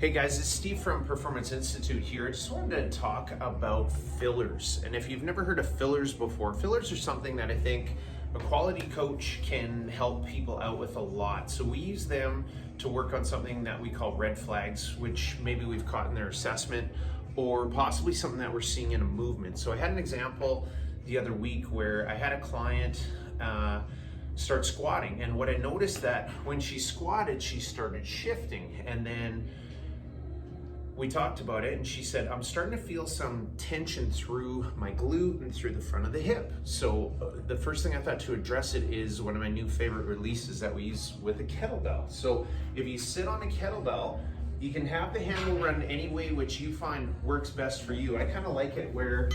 Hey guys, it's Steve from Performance Institute here. I just wanted to talk about fillers. And if you've never heard of fillers before, fillers are something that I think a quality coach can help people out with a lot. So we use them to work on something that we call red flags, which maybe we've caught in their assessment or possibly something that we're seeing in a movement. So I had an example the other week where I had a client start squatting, and what I noticed that when she squatted, she started shifting, and then we talked about it and she said, I'm starting to feel some tension through my glute and through the front of the hip. So the first thing I thought to address it is one of my new favorite releases that we use with a kettlebell. So if you sit on a kettlebell, you can have the handle run any way which you find works best for you. I kind of like it where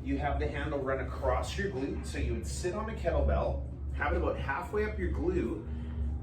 you have the handle run across your glute. So you would sit on a kettlebell, have it about halfway up your glute,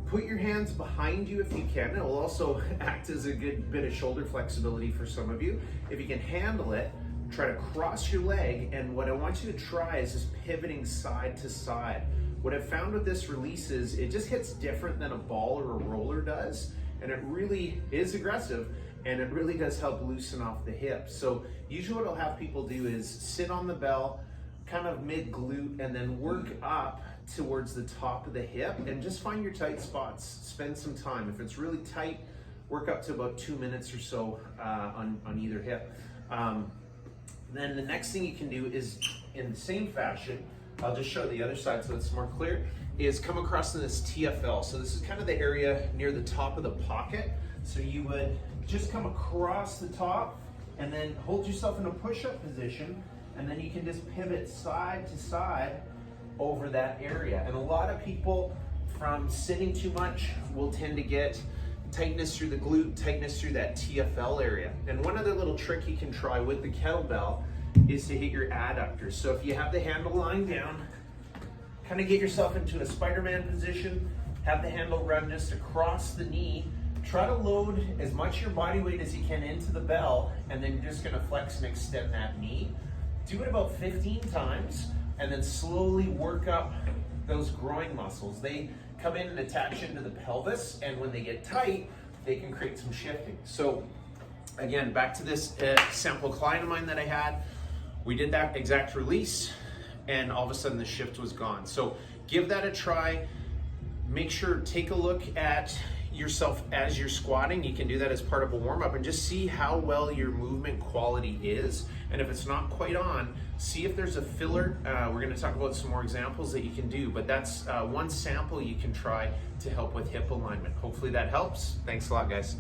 put your hands behind you if you can. It will also act as a good bit of shoulder flexibility for some of you. If you can handle it, try to cross your leg, and what I want you to try is just pivoting side to side. What I've found with this release is it just hits different than a ball or a roller does, and it really is aggressive, and it really does help loosen off the hip. So usually what I'll have people do is sit on the bell, kind of mid-glute, and then work up towards the top of the hip and just find your tight spots. Spend some time. If it's really tight, work up to about 2 minutes or so on either hip. Then the next thing you can do is, in the same fashion, I'll just show the other side so it's more clear, is come across in this TFL. So this is kind of the area near the top of the pocket. So you would just come across the top and then hold yourself in a push-up position, and then you can just pivot side to side over that area. And a lot of people from sitting too much will tend to get tightness through the glute, tightness through that TFL area. And one other little trick you can try with the kettlebell is to hit your adductors. So if you have the handle lying down, kind of get yourself into a Spider-Man position, have the handle run just across the knee, try to load as much your body weight as you can into the bell, and then you're just gonna flex and extend that knee. Do it about 15 times, and then slowly work up those groin muscles. They come in and attach into the pelvis, and when they get tight, they can create some shifting. So again, back to this sample client of mine that I had, we did that exact release, and all of a sudden the shift was gone. So give that a try. Make sure, take a look at yourself as you're squatting. You can do that as part of a warm-up and just see how well your movement quality is. And if it's not quite on, see if there's a filler. We're going to talk about some more examples that you can do, but that's one sample you can try to help with hip alignment. Hopefully that helps. Thanks a lot, guys.